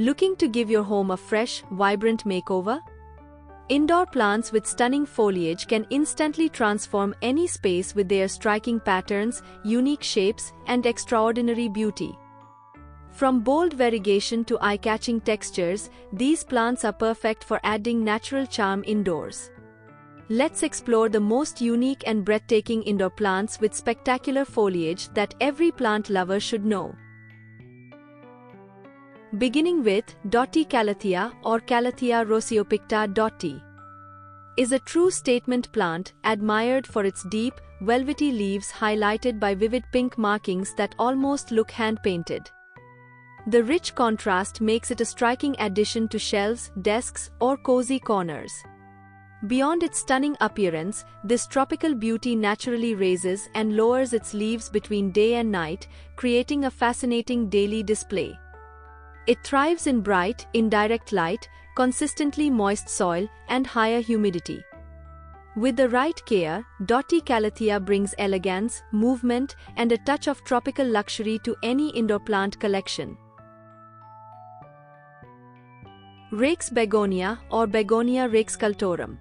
Looking to give your home a fresh, vibrant makeover? Indoor plants with stunning foliage can instantly transform any space with their striking patterns, unique shapes, and extraordinary beauty. From bold variegation to eye-catching textures, these plants are perfect for adding natural charm indoors. Let's explore the most unique and breathtaking indoor plants with spectacular foliage that every plant lover should know. Beginning with Dotty Calathea or Calathea rosseopicta Dotty. Is a true statement plant, admired for its deep, velvety leaves highlighted by vivid pink markings that almost look hand-painted. The rich contrast makes it a striking addition to shelves, desks, or cozy corners. Beyond its stunning appearance, this tropical beauty naturally raises and lowers its leaves between day and night, creating a fascinating daily display. It thrives in bright, indirect light, consistently moist soil, and higher humidity. With the right care, Dotty Calathea brings elegance, movement, and a touch of tropical luxury to any indoor plant collection. Raix begonia or Begonia raixcultorum.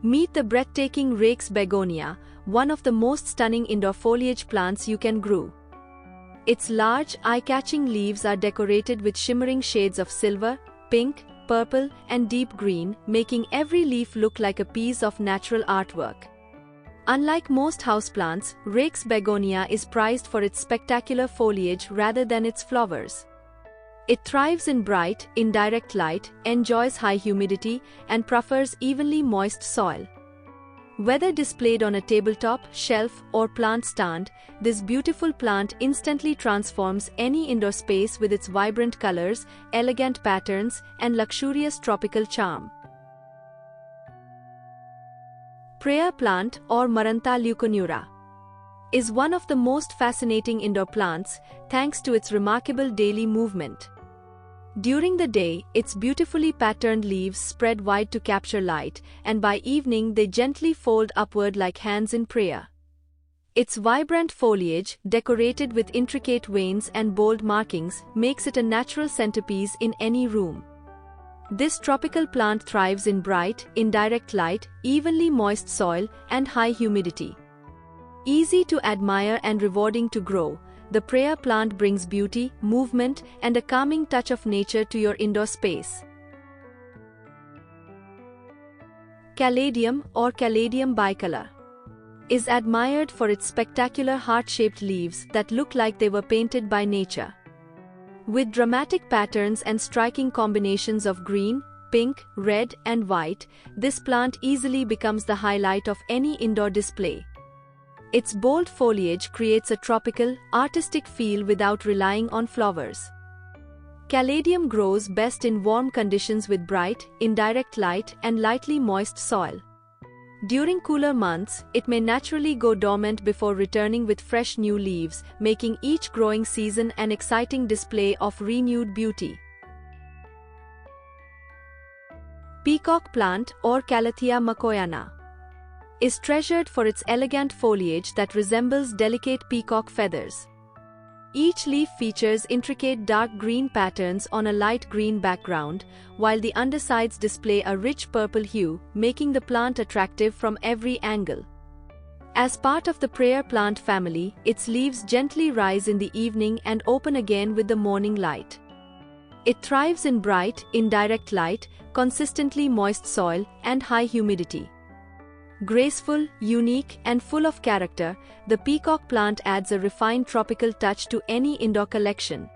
Meet the breathtaking Raix begonia, one of the most stunning indoor foliage plants you can grow. Its large, eye-catching leaves are decorated with shimmering shades of silver, pink, purple, and deep green, making every leaf look like a piece of natural artwork. Unlike most houseplants, Raix begonia is prized for its spectacular foliage rather than its flowers. It thrives in bright, indirect light, enjoys high humidity, and prefers evenly moist soil. Whether displayed on a tabletop, shelf, or plant stand, this beautiful plant instantly transforms any indoor space with its vibrant colors, elegant patterns, and luxurious tropical charm. Prayer plant or Marantha leuconura is one of the most fascinating indoor plants, thanks to its remarkable daily movement. During the day, its beautifully patterned leaves spread wide to capture light, and by evening they gently fold upward like hands in prayer. Its vibrant foliage, decorated with intricate veins and bold markings, makes it a natural centerpiece in any room. This tropical plant thrives in bright, indirect light, evenly moist soil, and high humidity. Easy to admire and rewarding to grow, the prayer plant brings beauty, movement, and a calming touch of nature to your indoor space. Caladium or Caladium bicolor is admired for its spectacular heart-shaped leaves that look like they were painted by nature. With dramatic patterns and striking combinations of green, pink, red, and white, this plant easily becomes the highlight of any indoor display. Its bold foliage creates a tropical, artistic feel without relying on flowers. Caladium grows best in warm conditions with bright, indirect light and lightly moist soil. During cooler months, it may naturally go dormant before returning with fresh new leaves, making each growing season an exciting display of renewed beauty. Peacock plant or Calathea makoyana is treasured for its elegant foliage that resembles delicate peacock feathers. Each leaf features intricate dark green patterns on a light green background, while the undersides display a rich purple hue, making the plant attractive from every angle. As part of the prayer plant family, its leaves gently rise in the evening and open again with the morning light. It thrives in bright, indirect light, consistently moist soil, and high humidity. Graceful, unique, and full of character, the peacock plant adds a refined tropical touch to any indoor collection.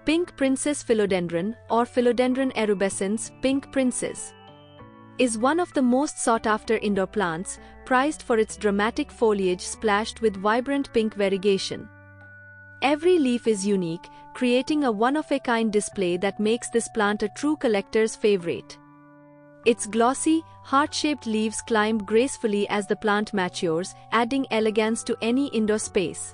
Pink Princess Philodendron or Philodendron erubescens, Pink Princess, is one of the most sought-after indoor plants, prized for its dramatic foliage splashed with vibrant pink variegation. Every leaf is unique, creating a one-of-a-kind display that makes this plant a true collector's favorite. Its glossy, heart-shaped leaves climb gracefully as the plant matures, adding elegance to any indoor space.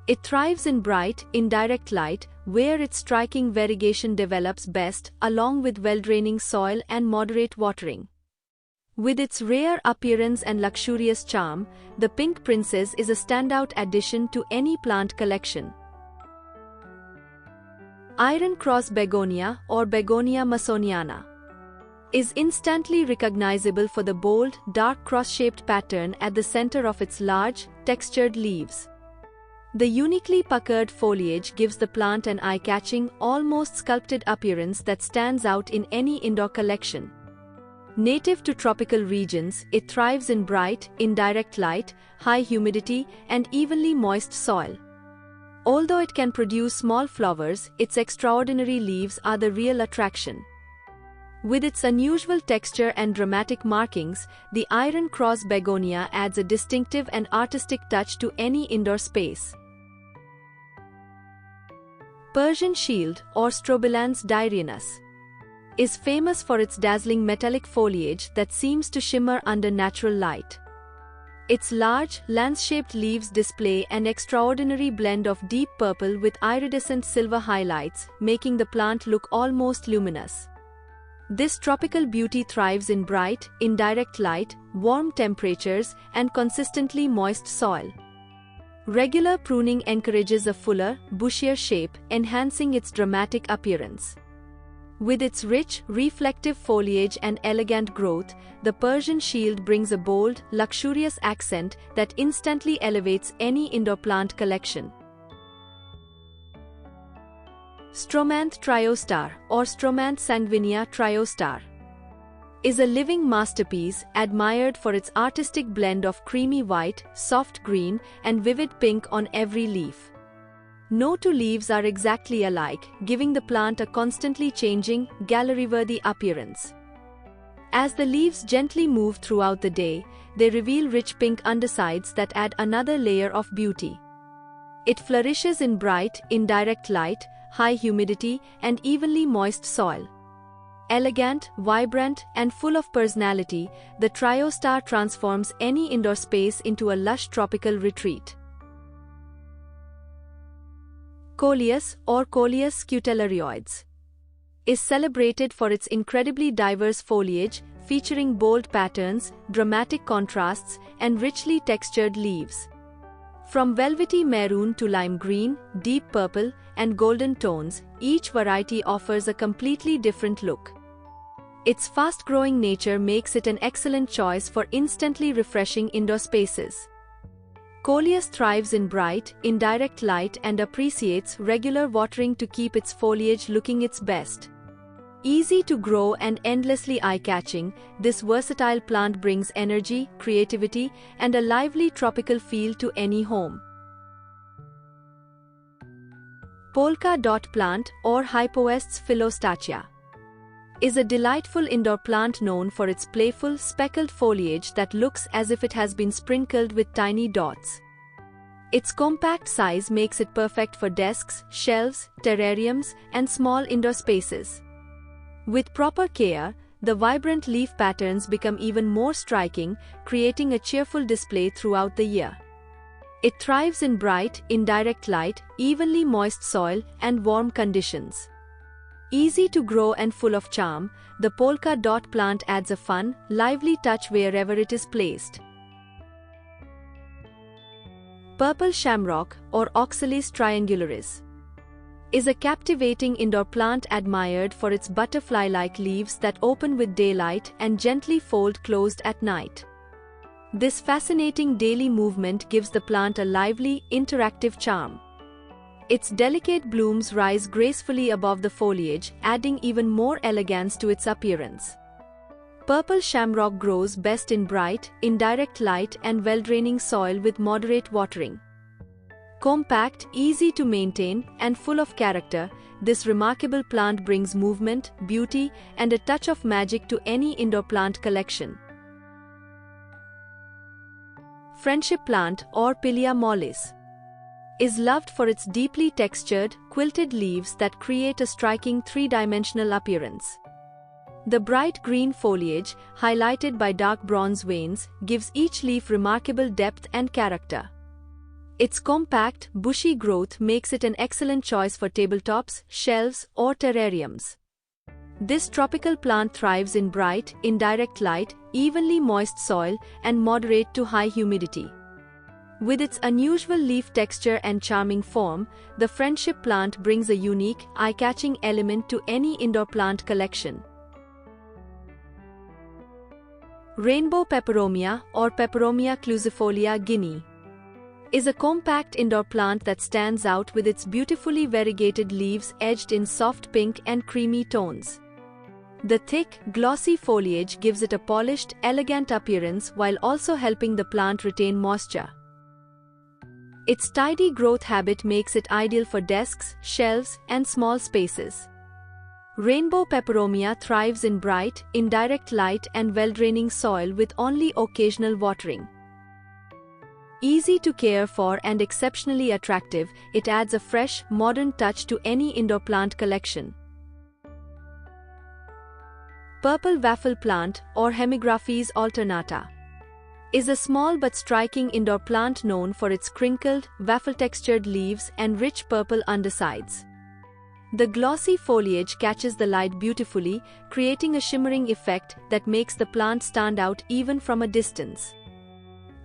It thrives in bright, indirect light, where its striking variegation develops best, along with well-draining soil and moderate watering. With its rare appearance and luxurious charm, the Pink Princess is a standout addition to any plant collection. Iron Cross Begonia or Begonia masoniana is instantly recognizable for the bold, dark cross-shaped pattern at the center of its large, textured leaves. The uniquely puckered foliage gives the plant an eye-catching, almost sculpted appearance that stands out in any indoor collection. Native to tropical regions, it thrives in bright, indirect light, high humidity, and evenly moist soil. Although it can produce small flowers, its extraordinary leaves are the real attraction. With its unusual texture and dramatic markings, the Iron Cross Begonia adds a distinctive and artistic touch to any indoor space. Persian Shield or Strobilanthes diurnus is famous for its dazzling metallic foliage that seems to shimmer under natural light. Its large, lance-shaped leaves display an extraordinary blend of deep purple with iridescent silver highlights, making the plant look almost luminous. This tropical beauty thrives in bright, indirect light, warm temperatures, and consistently moist soil. Regular pruning encourages a fuller, bushier shape, enhancing its dramatic appearance. With its rich, reflective foliage and elegant growth, the Persian Shield brings a bold, luxurious accent that instantly elevates any indoor plant collection. Stromanth triostar or Stromanth sanguinea triostar is a living masterpiece admired for its artistic blend of creamy white, soft green, and vivid pink on every leaf. No two leaves are exactly alike, giving the plant a constantly changing, gallery-worthy appearance. As the leaves gently move throughout the day, they reveal rich pink undersides that add another layer of beauty. It flourishes in bright, indirect light, high humidity, and evenly moist soil. Elegant, vibrant, and full of personality, the triostar transforms any indoor space into a lush tropical retreat. Coleus or Coleus scutellarioides is celebrated for its incredibly diverse foliage, featuring bold patterns, dramatic contrasts, and richly textured leaves. From velvety maroon to lime green, deep purple, and golden tones, each variety offers a completely different look. Its fast-growing nature makes it an excellent choice for instantly refreshing indoor spaces. Coleus thrives in bright, indirect light and appreciates regular watering to keep its foliage looking its best. Easy to grow and endlessly eye-catching, this versatile plant brings energy, creativity, and a lively tropical feel to any home. Polka dot plant or Hypoestes philostachya is a delightful indoor plant known for its playful, speckled foliage that looks as if it has been sprinkled with tiny dots. Its compact size makes it perfect for desks, shelves, terrariums, and small indoor spaces. With proper care, the vibrant leaf patterns become even more striking, creating a cheerful display throughout the year. It thrives in bright, indirect light, evenly moist soil, and warm conditions. Easy to grow and full of charm, the polka dot plant adds a fun, lively touch wherever it is placed. Purple shamrock or Oxalis triangularis is a captivating indoor plant admired for its butterfly-like leaves that open with daylight and gently fold closed at night. This fascinating daily movement gives the plant a lively, interactive charm. Its delicate blooms rise gracefully above the foliage, adding even more elegance to its appearance. Purple shamrock grows best in bright, indirect light and well-draining soil with moderate watering. Compact, easy to maintain, and full of character, this remarkable plant brings movement, beauty, and a touch of magic to any indoor plant collection. Friendship plant or Pilea mollis is loved for its deeply textured, quilted leaves that create a striking three-dimensional appearance. The bright green foliage, highlighted by dark bronze veins, gives each leaf remarkable depth and character. Its compact, bushy growth makes it an excellent choice for tabletops, shelves, or terrariums. This tropical plant thrives in bright, indirect light, evenly moist soil, and moderate to high humidity. With its unusual leaf texture and charming form, the friendship plant brings a unique, eye-catching element to any indoor plant collection. Rainbow peperomia or Peperomia clusifolia Guinea is a compact indoor plant that stands out with its beautifully variegated leaves edged in soft pink and creamy tones. The thick, glossy foliage gives it a polished, elegant appearance while also helping the plant retain moisture. Its tidy growth habit makes it ideal for desks, shelves, and small spaces. Rainbow peperomia thrives in bright, indirect light and well-draining soil with only occasional watering. Easy to care for and exceptionally attractive, it adds a fresh, modern touch to any indoor plant collection. Purple waffle plant, or Hemigraphis alternata, is a small but striking indoor plant known for its crinkled, waffle-textured leaves and rich purple undersides. The glossy foliage catches the light beautifully, creating a shimmering effect that makes the plant stand out even from a distance.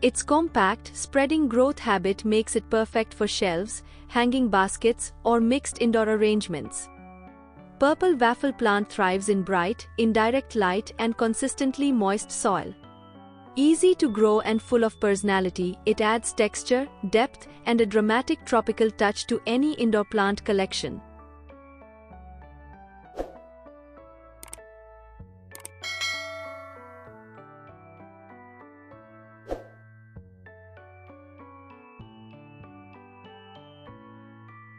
Its compact, spreading growth habit makes it perfect for shelves, hanging baskets, or mixed indoor arrangements. Purple waffle plant thrives in bright, indirect light and consistently moist soil. Easy to grow and full of personality, it adds texture, depth, and a dramatic tropical touch to any indoor plant collection.